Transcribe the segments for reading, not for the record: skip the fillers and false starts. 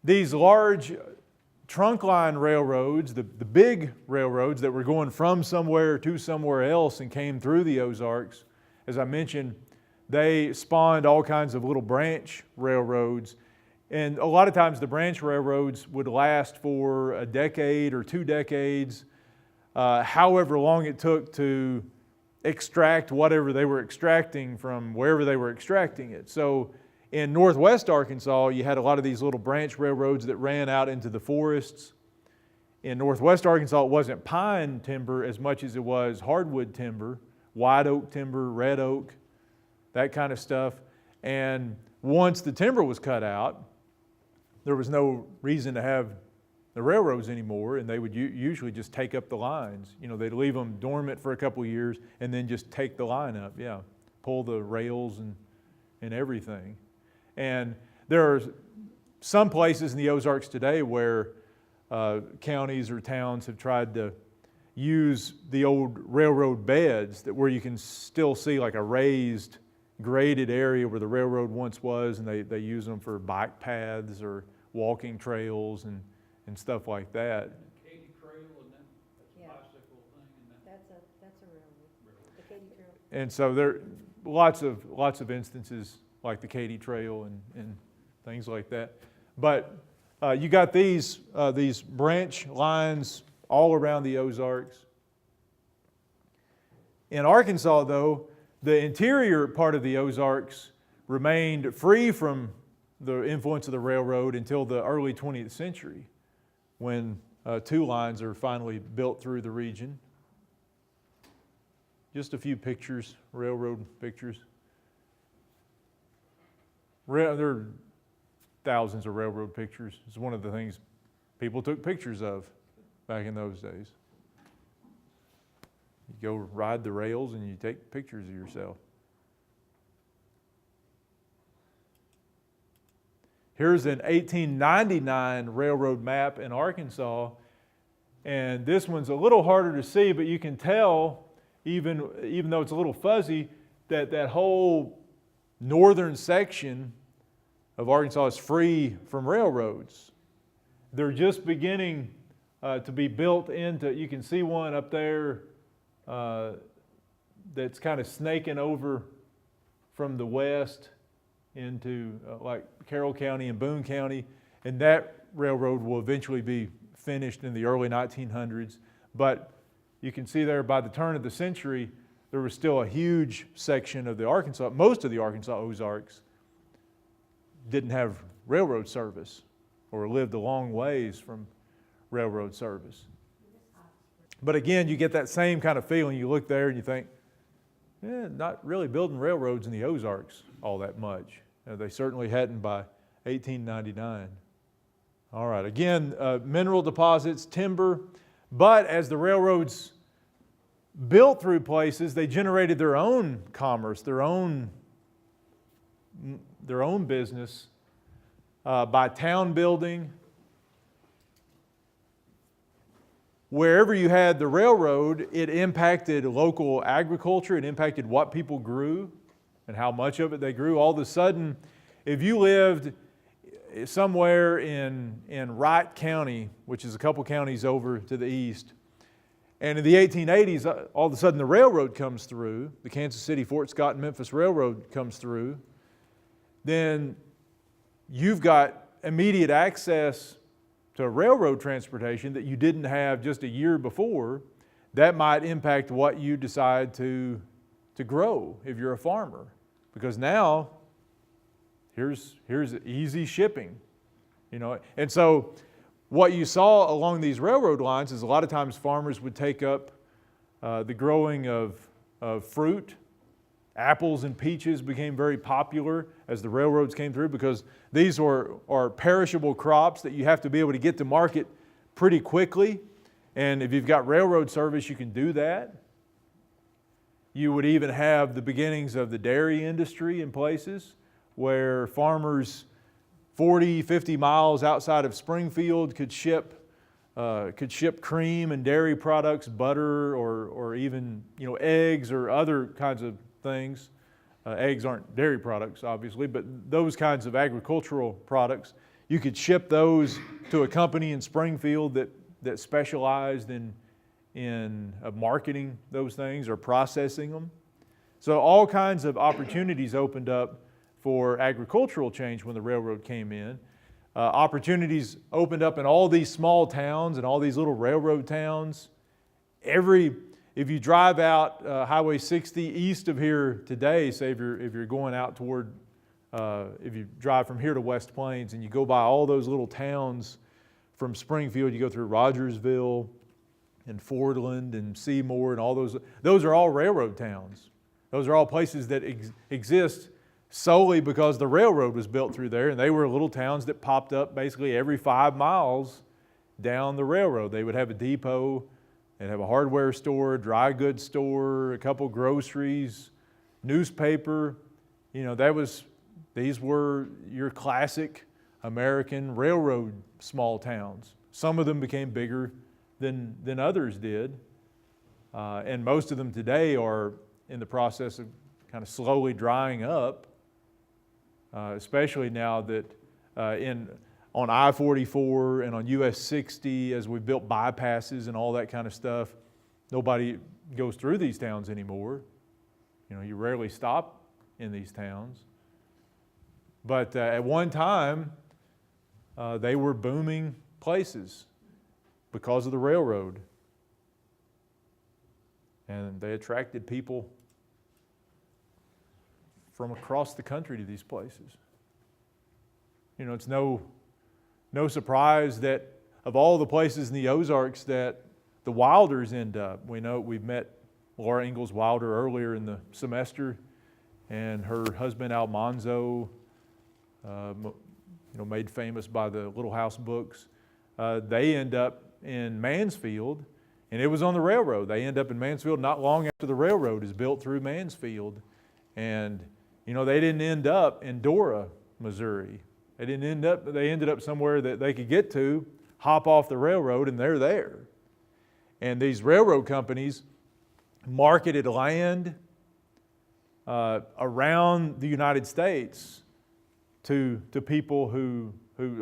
these large trunk line railroads, the big railroads that were going from somewhere to somewhere else and came through the Ozarks, as I mentioned, they spawned all kinds of little branch railroads. And a lot of times the branch railroads would last for a decade or 2 decades, however long it took to extract whatever they were extracting from wherever they were extracting it. So in northwest Arkansas, you had a lot of these little branch railroads that ran out into the forests. In northwest Arkansas, it wasn't pine timber as much as it was hardwood timber, white oak timber, red oak, that kind of stuff. And once the timber was cut out, there was no reason to have the railroads anymore, and they would usually just take up the lines. You know, they'd leave them dormant for a couple of years and then just take the line up, pull the rails and everything. And there are some places in the Ozarks today where counties or towns have tried to use the old railroad beds where you can still see like a raised, graded area where the railroad once was, and they use them for bike paths or walking trails and stuff like that. Katy Trail, and that's a bicycle thing, and That's a railroad. The Katy Trail. And so there are lots of instances like the Katy Trail and things like that. But you got these branch lines all around the Ozarks. In Arkansas, though, the interior part of the Ozarks remained free from the influence of the railroad until the early 20th century, when 2 lines are finally built through the region. Just a few pictures, railroad pictures. There are thousands of railroad pictures. It's one of the things people took pictures of back in those days. You go ride the rails and you take pictures of yourself. Here's an 1899 railroad map in Arkansas, and this one's a little harder to see, but you can tell, even though it's a little fuzzy, that whole northern section of Arkansas is free from railroads. They're just beginning to be built into, you can see one up there that's kind of snaking over from the west into like Carroll County and Boone County, and that railroad will eventually be finished in the early 1900s. But you can see there by the turn of the century, there was still a huge section of the Arkansas, most of the Arkansas Ozarks didn't have railroad service or lived a long ways from railroad service. But again, you get that same kind of feeling. You look there and you think, not really building railroads in the Ozarks all that much. They certainly hadn't by 1899. All right, again, mineral deposits, timber, but as the railroads built through places, they generated their own commerce, their own business by town building. Wherever you had the railroad, it impacted local agriculture, it impacted what people grew and how much of it they grew. All of a sudden, if you lived somewhere in Wright County, which is a couple counties over to the east, and in the 1880s, all of a sudden the railroad comes through, the Kansas City, Fort Scott, and Memphis Railroad comes through, then you've got immediate access to railroad transportation that you didn't have just a year before. That might impact what you decide to grow if you're a farmer. Because now, here's easy shipping. And so what you saw along these railroad lines is a lot of times farmers would take up the growing of fruit. Apples and peaches became very popular as the railroads came through because these are perishable crops that you have to be able to get to market pretty quickly. And if you've got railroad service, you can do that. You would even have the beginnings of the dairy industry in places where farmers 40, 50 miles outside of Springfield could ship cream and dairy products, butter, or even eggs or other kinds of things. Eggs aren't dairy products, obviously, but those kinds of agricultural products You could ship those to a company in Springfield that specialized in marketing those things or processing them. So all kinds of opportunities opened up for agricultural change when the railroad came in. Opportunities opened up in all these small towns and all these little railroad towns. If you drive out Highway 60 east of here today, say if you're going out toward, if you drive from here to West Plains and you go by all those little towns from Springfield, you go through Rogersville and Fordland and Seymour and all those are all railroad towns. Those are all places that exist solely because the railroad was built through there, and they were little towns that popped up basically every 5 miles down the railroad. They would have a depot, they'd have a hardware store, dry goods store, a couple groceries, newspaper. You know, these were your classic American railroad small towns. Some of them became bigger than others did, and most of them today are in the process of kind of slowly drying up. Especially now that on I-44 and on US 60, as we've built bypasses and all that kind of stuff, nobody goes through these towns anymore. You know, you rarely stop in these towns. But at one time, they were booming places because of the railroad. And they attracted people from across the country to these places. You know, it's no surprise that of all the places in the Ozarks that the Wilders end up. We know we've met Laura Ingalls Wilder earlier in the semester, and her husband Almanzo, made famous by the Little House books. They end up in Mansfield, and it was on the railroad. They end up in Mansfield not long after the railroad is built through Mansfield, and you know, they didn't end up in Dora, Missouri. They ended up somewhere that they could get to, hop off the railroad, and they're there. And these railroad companies marketed land around the United States to people who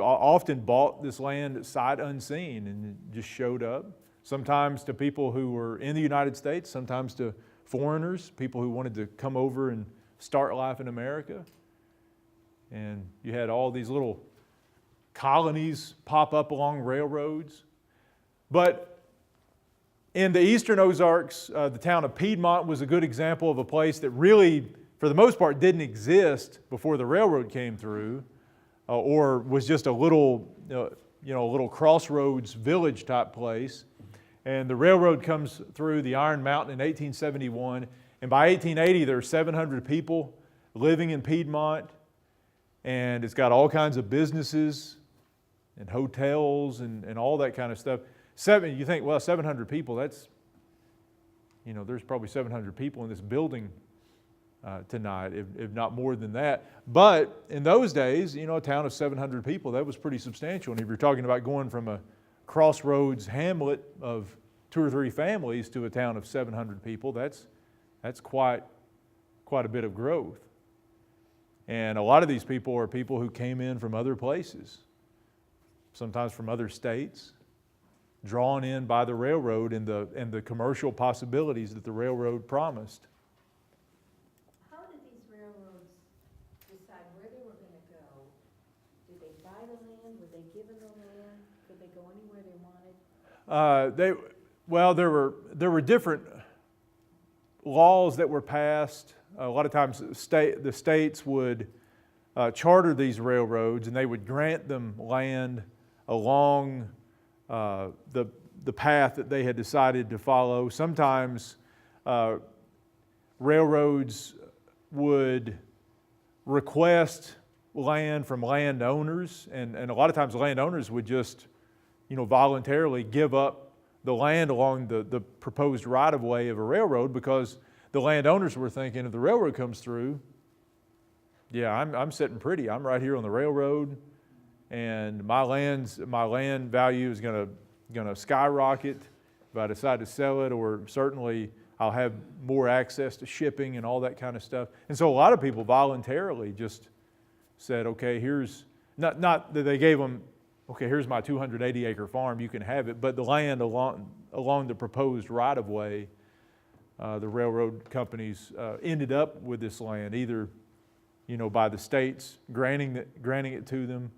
often bought this land sight unseen and just showed up. Sometimes to people who were in the United States, sometimes to foreigners, people who wanted to come over and start life in America. And you had all these little colonies pop up along railroads. But in the eastern Ozarks, the town of Piedmont was a good example of a place that really, for the most part, didn't exist before the railroad came through, or was just a little crossroads village type place. And the railroad comes through the Iron Mountain in 1871. And by 1880, there are 700 people living in Piedmont, and it's got all kinds of businesses and hotels and all that kind of stuff. You think, well, 700 people, that's, there's probably 700 people in this building tonight, if not more than that. But in those days, a town of 700 people, that was pretty substantial. And if you're talking about going from a crossroads hamlet of 2 or 3 families to a town of 700 people, that's quite a bit of growth. And a lot of these people are people who came in from other places, sometimes from other states, drawn in by the railroad and the commercial possibilities that the railroad promised. How did these railroads decide where they were going to go? Did they buy the land? Were they given the land? Could they go anywhere they wanted? There were different laws that were passed. A lot of times the states would charter these railroads, and they would grant them land along the path that they had decided to follow. Sometimes railroads would request land from landowners, and a lot of times landowners would just voluntarily give up the land along the proposed right-of-way of a railroad, because the landowners were thinking, if the railroad comes through, I'm sitting pretty. I'm right here on the railroad, and my land value is going to skyrocket if I decide to sell it, or certainly I'll have more access to shipping and all that kind of stuff. And so a lot of people voluntarily just said, okay, here's Not that they gave them, okay, here's my 280 acre farm, you can have it, but the land along the proposed right-of-way, the railroad companies ended up with this land, either, by the states granting it to them,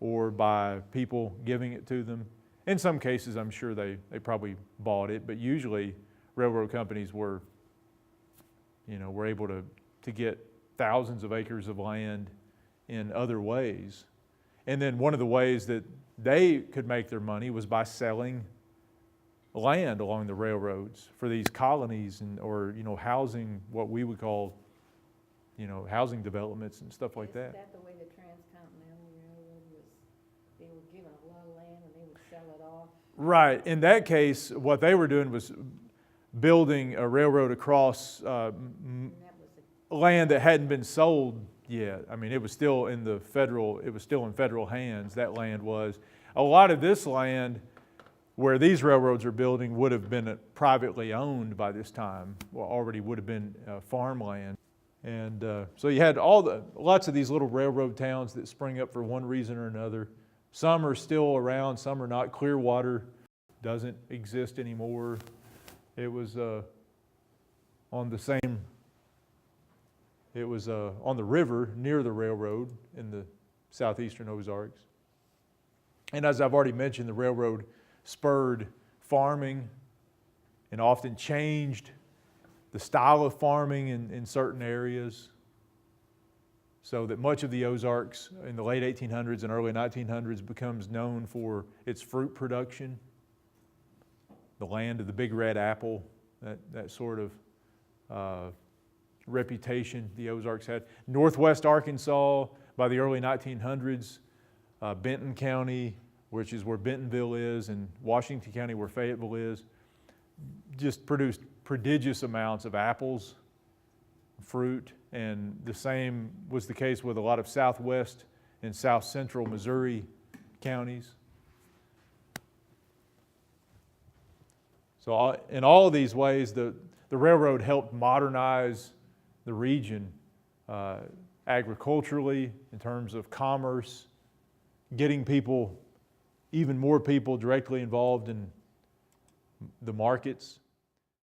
or by people giving it to them. In some cases, I'm sure they probably bought it, but usually railroad companies were able to get thousands of acres of land in other ways. And then one of the ways that they could make their money was by selling land along the railroads for these colonies or housing, what we would call, housing developments and stuff like that. Is that the way the Transcontinental Railroad was, they were given a lot of land and they would sell it off? Right. In that case, what they were doing was building a railroad across And that was the land that hadn't been sold yet. I mean, it was still in federal hands, that land was. A lot of this land where these railroads are building would have been privately owned by this time, or already would have been farmland. And so you had lots of these little railroad towns that spring up for one reason or another. Some are still around, some are not. Clearwater doesn't exist anymore. It was on the river near the railroad in the southeastern Ozarks. And as I've already mentioned, the railroad spurred farming and often changed the style of farming in certain areas, so that much of the Ozarks in the late 1800s and early 1900s becomes known for its fruit production, the land of the big red apple, that sort of reputation the Ozarks had. Northwest Arkansas, by the early 1900s, Benton County, which is where Bentonville is, and Washington County, where Fayetteville is, just produced prodigious amounts of apples, fruit, and the same was the case with a lot of southwest and south central Missouri counties. So in all of these ways, the railroad helped modernize the region agriculturally, in terms of commerce, getting even more people directly involved in the markets.